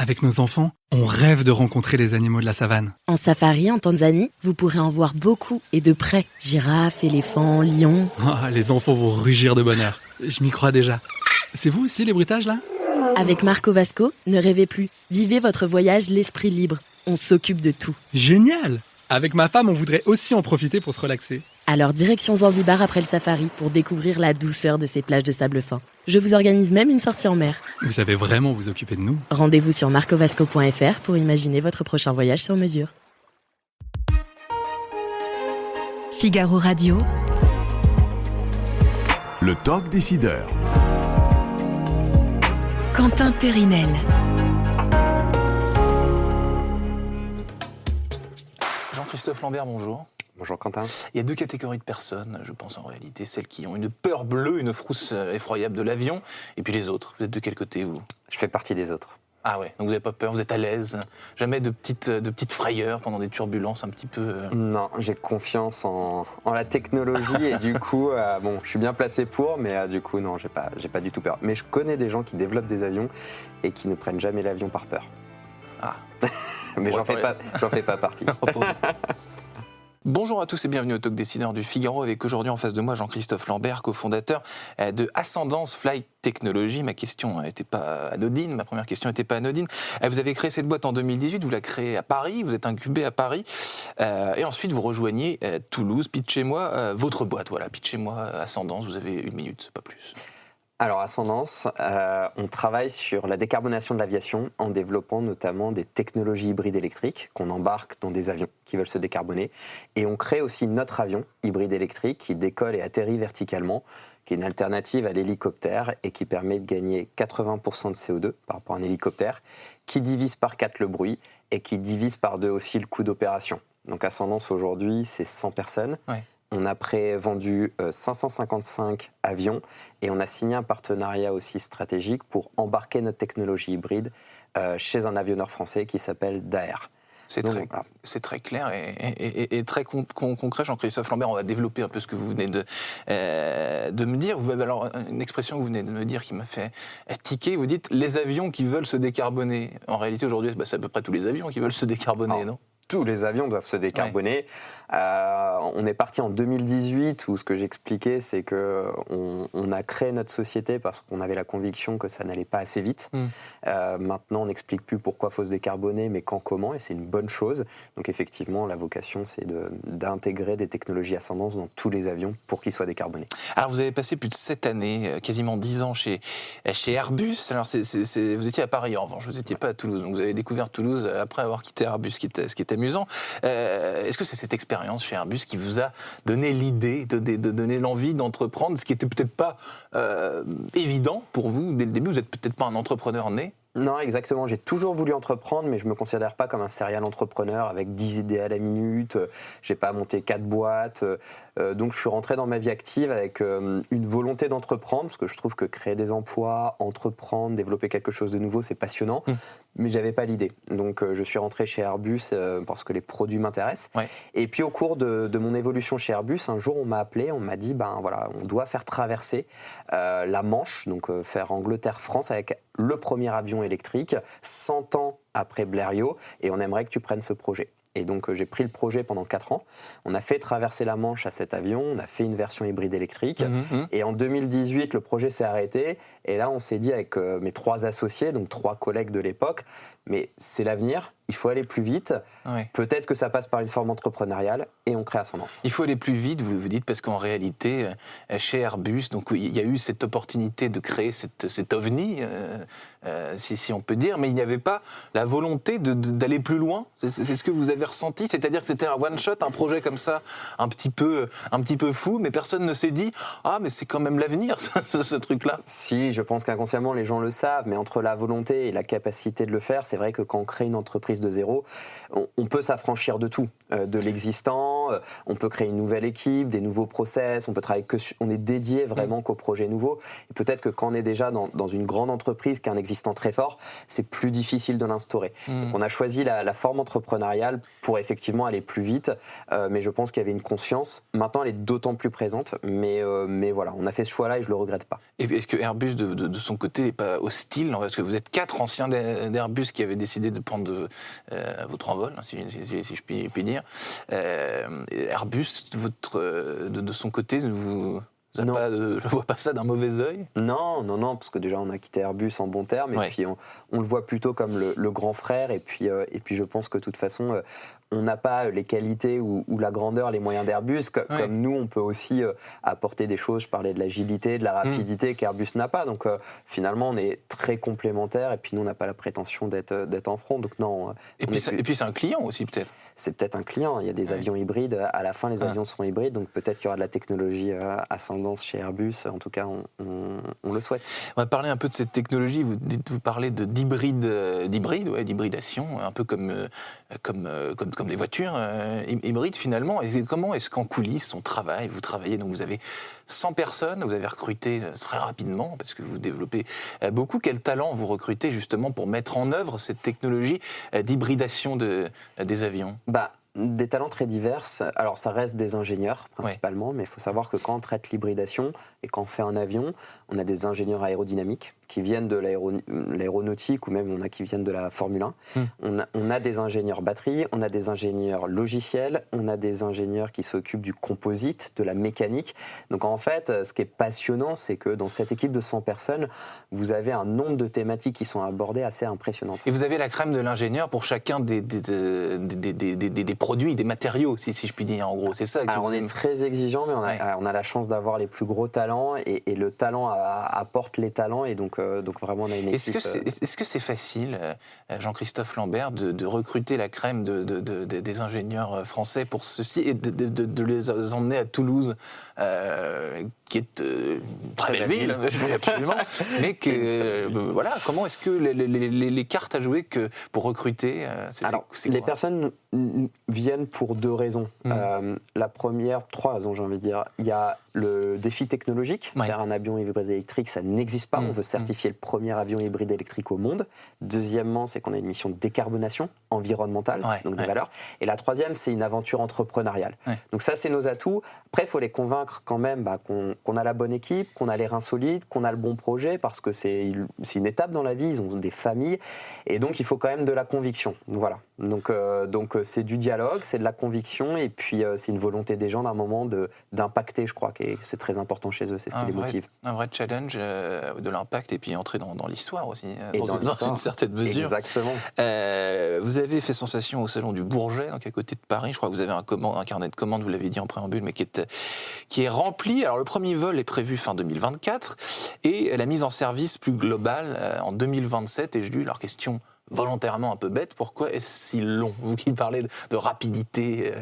Avec nos enfants, on rêve de rencontrer les animaux de la savane. En safari en Tanzanie, vous pourrez en voir beaucoup et de près. Girafes, éléphants, lions. Oh, les enfants vont rugir de bonheur. Je m'y crois déjà. C'est vous aussi les bruitages là ? Avec Marco Vasco, ne rêvez plus. Vivez votre voyage l'esprit libre. On s'occupe de tout. Génial ! Avec ma femme, on voudrait aussi en profiter pour se relaxer. Alors direction Zanzibar après le safari pour découvrir la douceur de ces plages de sable fin. Je vous organise même une sortie en mer. Vous savez vraiment vous occuper de nous. Rendez-vous sur marcovasco.fr pour imaginer votre prochain voyage sur mesure. Figaro Radio. Le Talk Décideur. Quentin Périnel. Jean-Christophe Lambert, bonjour. Bonjour Quentin. Il y a deux catégories de personnes, je pense en réalité, celles qui ont une peur bleue, une frousse effroyable de l'avion, et puis les autres. Vous êtes de quel côté, vous ? Je fais partie des autres. Ah ouais, donc vous n'avez pas peur, vous êtes à l'aise, jamais de petites frayeurs pendant des turbulences un petit peu Non, j'ai confiance en la technologie et du coup, je suis bien placé pour, mais du coup, non, j'ai pas du tout peur. Mais je connais des gens qui développent des avions et qui ne prennent jamais l'avion par peur. Ah. Mais j'en fais pas partie. Bonjour à tous et bienvenue au Talk Décideur du Figaro, avec aujourd'hui en face de moi Jean-Christophe Lambert, cofondateur de Ascendance Flight Technology. Ma question n'était pas anodine, ma première question n'était pas anodine. Vous avez créé cette boîte en 2018, vous la créez à Paris, vous êtes incubé à Paris, et ensuite vous rejoignez Toulouse. Pitchez-moi votre boîte, voilà, pitchez-moi Ascendance, vous avez 1 minute, pas plus. Alors Ascendance, on travaille sur la décarbonation de l'aviation en développant notamment des technologies hybrides électriques qu'on embarque dans des avions qui veulent se décarboner. Et on crée aussi notre avion hybride électrique qui décolle et atterrit verticalement, qui est une alternative à l'hélicoptère et qui permet de gagner 80% de CO2 par rapport à un hélicoptère, qui divise par 4 le bruit et qui divise par 2 aussi le coût d'opération. Donc Ascendance aujourd'hui, c'est 100 personnes. Ouais. On a vendu 555 avions et on a signé un partenariat aussi stratégique pour embarquer notre technologie hybride chez un avionneur français qui s'appelle Daher. C'est très clair et très concret, Jean-Christophe Lambert. On va développer un peu ce que vous venez de me dire. Vous avez alors une expression que vous venez de me dire qui m'a fait tiquer. Vous dites les avions qui veulent se décarboner. En réalité, aujourd'hui, c'est à peu près tous les avions qui veulent se décarboner, non ? Tous les avions doivent se décarboner. Ouais. On est parti en 2018 où ce que j'expliquais, c'est qu'on a créé notre société parce qu'on avait la conviction que ça n'allait pas assez vite. Maintenant, on n'explique plus pourquoi il faut se décarboner, mais quand, comment, et c'est une bonne chose. Donc effectivement, la vocation, c'est d'intégrer des technologies Ascendance dans tous les avions pour qu'ils soient décarbonés. Alors, vous avez passé plus de 7 années, quasiment 10 ans chez Airbus. Alors, vous étiez à Paris, en revanche, vous n'étiez pas à Toulouse. Donc, vous avez découvert Toulouse après avoir quitté Airbus, ce qui était amusant. Est-ce que c'est cette expérience chez Airbus qui vous a donné l'idée, de donner l'envie d'entreprendre, ce qui n'était peut-être pas évident pour vous dès le début? Vous n'êtes peut-être pas un entrepreneur né? Non, exactement. J'ai toujours voulu entreprendre, mais je ne me considère pas comme un serial entrepreneur avec 10 idées à la minute. Je n'ai pas monté 4 boîtes. Donc, je suis rentré dans ma vie active avec une volonté d'entreprendre, parce que je trouve que créer des emplois, entreprendre, développer quelque chose de nouveau, c'est passionnant. Mais je n'avais pas l'idée. Donc, je suis rentré chez Airbus parce que les produits m'intéressent. Ouais. Et puis, au cours de mon évolution chez Airbus, un jour, on m'a appelé, on m'a dit, on doit faire traverser la Manche, donc faire Angleterre-France avec le premier avion électrique, 100 ans après Blériot, et on aimerait que tu prennes ce projet. Et donc j'ai pris le projet pendant 4 ans. On a fait traverser la Manche à cet avion, on a fait une version hybride électrique. Et en 2018, le projet s'est arrêté. Et là, on s'est dit avec mes 3 associés, donc 3 collègues de l'époque, mais c'est l'avenir, il faut aller plus vite. Ouais. Peut-être que ça passe par une forme entrepreneuriale et on crée Ascendance. Il faut aller plus vite, vous dites, parce qu'en réalité, chez Airbus, donc il y a eu cette opportunité de créer cet ovni, si on peut dire, mais il n'y avait pas la volonté d'aller plus loin. C'est ce que vous avez ressenti, c'est-à-dire que c'était un one-shot, un projet comme ça, un petit peu fou, mais personne ne s'est dit « Ah, mais c'est quand même l'avenir, ce truc-là ». Si, je pense qu'inconsciemment, les gens le savent, mais entre la volonté et la capacité de le faire, c'est vrai que quand on crée une entreprise de zéro, on peut s'affranchir de tout. de l'existant, on peut créer une nouvelle équipe, des nouveaux process, on peut travailler on est dédié vraiment qu'aux projets nouveaux. Et peut-être que quand on est déjà dans une grande entreprise qui a un existant très fort, c'est plus difficile de l'instaurer. Donc on a choisi la forme entrepreneuriale pour effectivement aller plus vite, mais je pense qu'il y avait une conscience. Maintenant, elle est d'autant plus présente, mais voilà, on a fait ce choix-là et je le regrette pas. Et est-ce que Airbus, de son côté, n'est pas hostile? Parce que vous êtes 4 anciens d'Airbus qui avaient décidé de prendre votre envol, si je puis dire. Airbus, de son côté, ne voit pas ça d'un mauvais œil? Non, parce que déjà on a quitté Airbus en bons termes, et puis on le voit plutôt comme le grand frère, et puis je pense que de toute façon, on n'a pas les qualités ou la grandeur, les moyens d'Airbus, comme nous on peut aussi apporter des choses, je parlais de l'agilité, de la rapidité qu'Airbus n'a pas, donc finalement on est très complémentaires, et puis nous on n'a pas la prétention d'être en front, donc non. Et puis c'est un client aussi peut-être? C'est peut-être un client, il y a des avions hybrides, à la fin les avions seront hybrides, donc peut-être qu'il y aura de la technologie ascendance chez Airbus, en tout cas on le souhaite. On va parler un peu de cette technologie, vous parlez d'hybridation, un peu comme des voitures hybrides finalement. Et comment est-ce qu'en coulisses on travaille? Vous travaillez, donc vous avez 100 personnes, vous avez recruté très rapidement parce que vous développez beaucoup. Quel talent vous recrutez justement pour mettre en œuvre cette technologie d'hybridation des avions? Des talents très divers. Alors ça reste des ingénieurs principalement, mais il faut savoir que quand on traite l'hybridation et quand on fait un avion, on a des ingénieurs aérodynamiques qui viennent de l'aéronautique, ou même qui viennent de la Formule 1. On a des ingénieurs batterie, on a des ingénieurs logiciels, on a des ingénieurs qui s'occupent du composite, de la mécanique. Donc en fait, ce qui est passionnant, c'est que dans cette équipe de 100 personnes, vous avez un nombre de thématiques qui sont abordées assez impressionnantes. Et vous avez la crème de l'ingénieur pour chacun des produits, des matériaux, si je puis dire, en gros, c'est ça. Alors on est très exigeant, mais on a la chance d'avoir les plus gros talents, et le talent apporte les talents, et donc vraiment on a une équipe. Est-ce que c'est facile, Jean-Christophe Lambert, de recruter la crème des ingénieurs français pour ceci, et de les emmener à Toulouse, qui est une très belle ville, absolument, mais que voilà, comment est-ce que les cartes à jouer pour recruter, les personnes viennent pour 2 raisons. La première, 3 raisons, j'ai envie de dire. Il y a le défi technologique. Faire un avion hybride électrique, ça n'existe pas. On veut certifier le premier avion hybride électrique au monde. Deuxièmement, c'est qu'on a une mission de décarbonation environnementale, donc des valeurs. Et la troisième, c'est une aventure entrepreneuriale. Donc ça, c'est nos atouts. Après, il faut les convaincre quand même qu'on a la bonne équipe, qu'on a les reins solides, qu'on a le bon projet, parce que c'est une étape dans la vie, ils ont des familles, et donc il faut quand même de la conviction. Voilà. Donc c'est du dialogue, c'est de la conviction, et puis c'est une volonté des gens d'un moment d'impacter, je crois que c'est très important chez eux, c'est ce qui les motive. Un vrai challenge de l'impact, et puis entrer dans l'histoire aussi, dans l'histoire, une certaine mesure. Exactement. Vous avez fait sensation au Salon du Bourget, donc à côté de Paris. Je crois que vous avez un carnet de commandes, vous l'avez dit en préambule, mais qui est rempli. Alors le premier vol est prévu fin 2024, et la mise en service plus globale en 2027. Et je lui leur question volontairement un peu bête, pourquoi est-ce si long? Vous qui parlez de rapidité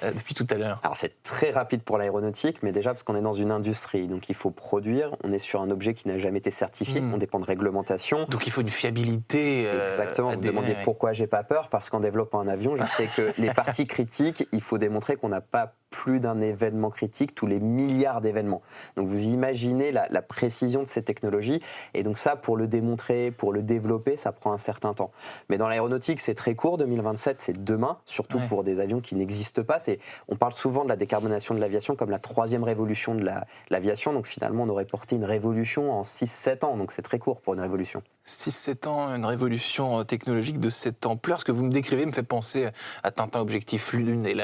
depuis tout à l'heure. Alors c'est très rapide pour l'aéronautique, mais déjà parce qu'on est dans une industrie, donc il faut produire, on est sur un objet qui n'a jamais été certifié, on dépend de réglementation. Donc il faut une fiabilité. Exactement, vous me demandez pourquoi j'ai pas peur, parce qu'en développant un avion, je sais que les parties critiques, il faut démontrer qu'on n'a pas plus d'un événement critique tous les milliards d'événements. Donc vous imaginez la précision de ces technologies, et donc ça, pour le démontrer, pour le développer, ça prend un certain temps. Mais dans l'aéronautique, c'est très court, 2027, c'est demain, surtout pour des avions qui n'existent pas. On parle souvent de la décarbonation de l'aviation comme la 3e révolution de l'aviation, donc finalement on aurait porté une révolution en 6-7 ans, donc c'est très court pour une révolution. 6-7 ans, une révolution technologique de cette ampleur. Ce que vous me décrivez me fait penser à Tintin Objectif Lune et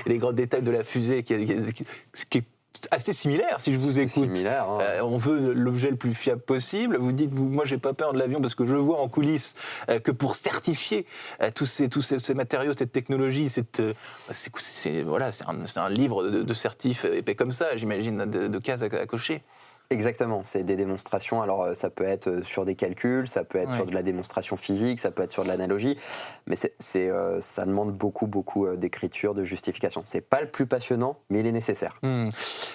les grands détails de la fusée qui est assez similaire, si je vous écoute. Similaire, hein. On veut l'objet le plus fiable possible. Vous dites, moi, j'ai pas peur de l'avion parce que je vois en coulisses que pour certifier tous ces matériaux, cette technologie, c'est un livre de certifs épais comme ça, j'imagine, de cases à cocher. Exactement, c'est des démonstrations. Alors ça peut être sur des calculs, ça peut être sur de la démonstration physique, ça peut être sur de l'analogie, mais ça demande beaucoup d'écriture, de justification. C'est pas le plus passionnant, mais il est nécessaire.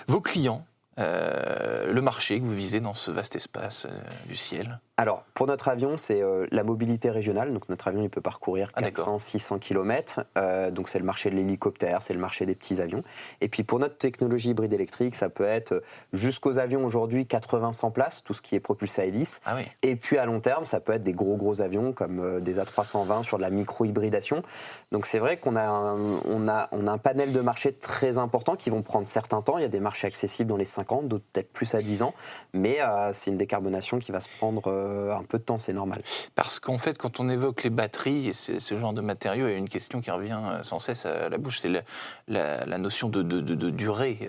Vos clients, le marché que vous visez dans ce vaste espace du ciel? Alors, pour notre avion, c'est la mobilité régionale. Donc, notre avion, il peut parcourir 400-600 km. Donc, c'est le marché de l'hélicoptère, c'est le marché des petits avions. Et puis, pour notre technologie hybride électrique, ça peut être jusqu'aux avions aujourd'hui 80-100 places, tout ce qui est propulsé à hélice. Ah oui. Et puis, à long terme, ça peut être des gros avions comme des A320 sur de la micro-hybridation. Donc, c'est vrai qu'on a un panel de marchés très important qui vont prendre certains temps. Il y a des marchés accessibles dans les 5 ans, d'autres peut-être plus à 10 ans. Mais c'est une décarbonation qui va se prendre un peu de temps, c'est normal. Parce qu'en fait, quand on évoque les batteries et ce genre de matériaux, il y a une question qui revient sans cesse à la bouche, c'est la notion de durée,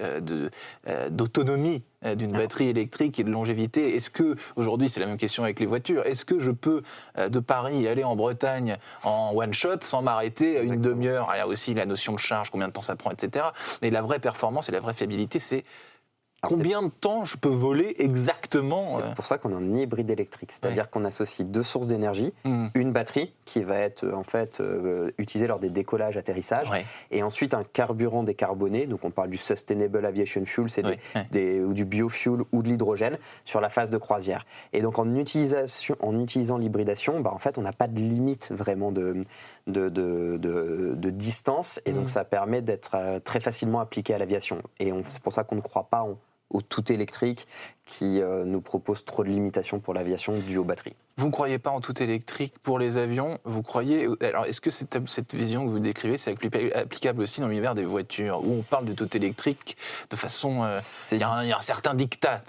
d'autonomie d'une batterie électrique et de longévité. Est-ce que, aujourd'hui, c'est la même question avec les voitures, est-ce que je peux, de Paris, aller en Bretagne en one-shot sans m'arrêter à une demi-heure? Il y a aussi la notion de charge, combien de temps ça prend, etc. Mais la vraie performance et la vraie fiabilité, c'est combien de temps je peux voler exactement? C'est pour ça qu'on a un hybride électrique, c'est-à-dire qu'on associe 2 sources d'énergie, une batterie qui va être en fait utilisée lors des décollages, atterrissages, et ensuite un carburant décarboné. Donc on parle du Sustainable Aviation Fuel, c'est ou du biofuel ou de l'hydrogène sur la phase de croisière. Et donc en utilisant l'hybridation, en fait on n'a pas de limite vraiment de distance, et donc ça permet d'être très facilement appliqué à l'aviation. Et c'est pour ça qu'on ne croit pas au tout électrique qui nous propose trop de limitations pour l'aviation dues aux batteries. Vous ne croyez pas en tout électrique pour les avions? Vous croyez... Alors, est-ce que cette vision que vous décrivez, c'est applicable aussi dans l'univers des voitures, où on parle de tout électrique de façon... Il y a un certain diktat.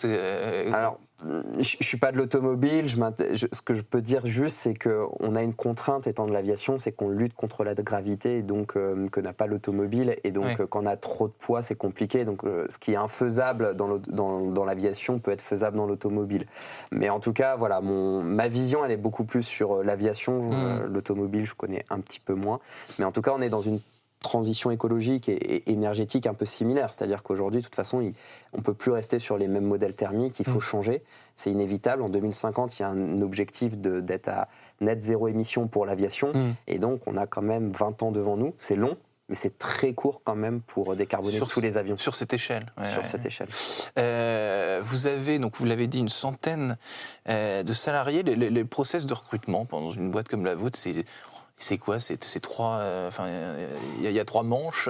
Alors, je ne suis pas de l'automobile. Ce que je peux dire juste, c'est qu'on a une contrainte étant de l'aviation, c'est qu'on lutte contre la gravité, et donc que n'a pas l'automobile. Et donc, quand on a trop de poids, c'est compliqué. Donc, ce qui est infaisable dans l'aviation peut être faisable dans l'automobile. Mais en tout cas, voilà, ma vision, elle est beaucoup plus sur l'aviation. L'automobile, je connais un petit peu moins. Mais en tout cas, on est dans une transition écologique et énergétique un peu similaire. C'est-à-dire qu'aujourd'hui, de toute façon, on ne peut plus rester sur les mêmes modèles thermiques, il faut changer. C'est inévitable. En 2050, il y a un objectif d'être à net zéro émission pour l'aviation. Et donc, on a quand même 20 ans devant nous. C'est long, mais c'est très court quand même pour décarboner tous les avions. Sur cette échelle. Cette échelle. Vous avez, donc vous l'avez dit, une centaine de salariés. Les process de recrutement dans une boîte comme la vôtre, c'est quoi? C'est 3... il y a 3 manches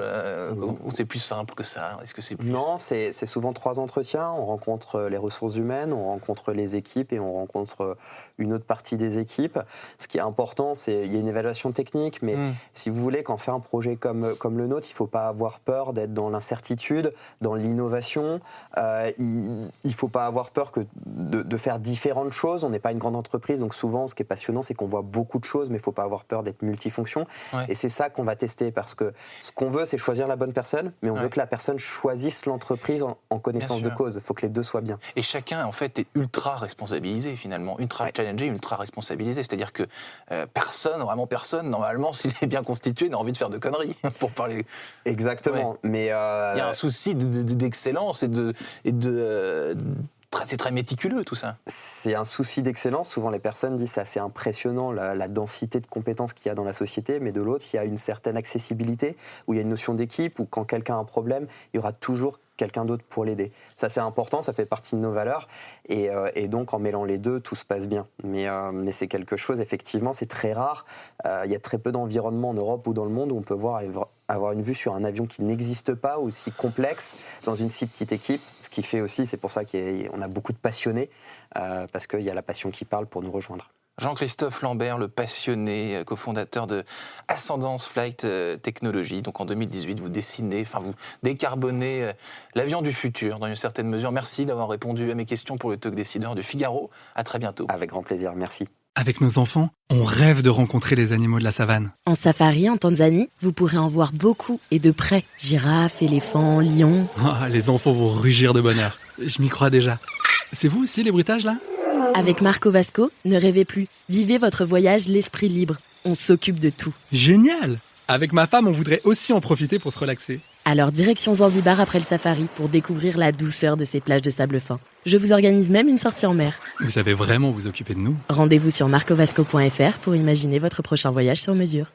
ou c'est plus simple que ça? Est-ce que c'est Non, c'est souvent 3 entretiens. On rencontre les ressources humaines, on rencontre les équipes et on rencontre une autre partie des équipes. Ce qui est important, c'est il y a une évaluation technique, mais si vous voulez, quand on fait un projet comme le nôtre, il ne faut pas avoir peur d'être dans l'incertitude, dans l'innovation. Il ne faut pas avoir peur de faire différentes choses. On n'est pas une grande entreprise, donc souvent, ce qui est passionnant, c'est qu'on voit beaucoup de choses, mais il ne faut pas avoir peur d'être multifonction. Et c'est ça qu'on va tester, parce que ce qu'on veut, c'est choisir la bonne personne, mais on veut que la personne choisisse l'entreprise en connaissance de cause. Il faut que les deux soient bien. Et chacun, en fait, est ultra responsabilisé, finalement. Ultra challengé, ultra responsabilisé. C'est-à-dire que vraiment personne, normalement, s'il est bien constitué, n'a envie de faire de conneries, pour parler... Exactement. Mais il y a un souci d'excellence c'est très méticuleux, tout ça. C'est un souci d'excellence. Souvent, les personnes disent c'est assez impressionnant la densité de compétences qu'il y a dans la société, mais de l'autre, il y a une certaine accessibilité, où il y a une notion d'équipe, où quand quelqu'un a un problème, il y aura toujours quelqu'un d'autre pour l'aider. Ça, c'est important, ça fait partie de nos valeurs, et donc en mêlant les deux, tout se passe bien. Mais c'est quelque chose, effectivement, c'est très rare. Il y a très peu d'environnements en Europe ou dans le monde où on peut avoir une vue sur un avion qui n'existe pas, aussi complexe, dans une si petite équipe. Ce qui fait aussi, c'est pour ça qu'on a beaucoup de passionnés, parce qu'il y a la passion qui parle pour nous rejoindre. Jean-Christophe Lambert, le passionné, cofondateur de Ascendance Flight Technology. Donc en 2018, vous décarbonez l'avion du futur dans une certaine mesure. Merci d'avoir répondu à mes questions pour le Talk Décideur du Figaro. À très bientôt. Avec grand plaisir, merci. Avec nos enfants, on rêve de rencontrer les animaux de la savane. En safari en Tanzanie, vous pourrez en voir beaucoup et de près. Girafes, éléphants, lions. Oh, les enfants vont rugir de bonheur. Je m'y crois déjà. C'est vous aussi les bruitages là ? Avec Marco Vasco, ne rêvez plus. Vivez votre voyage l'esprit libre. On s'occupe de tout. Génial! Avec ma femme, on voudrait aussi en profiter pour se relaxer. Alors direction Zanzibar après le safari pour découvrir la douceur de ces plages de sable fin. Je vous organise même une sortie en mer. Vous savez vraiment vous occuper de nous. Rendez-vous sur marcovasco.fr pour imaginer votre prochain voyage sur mesure.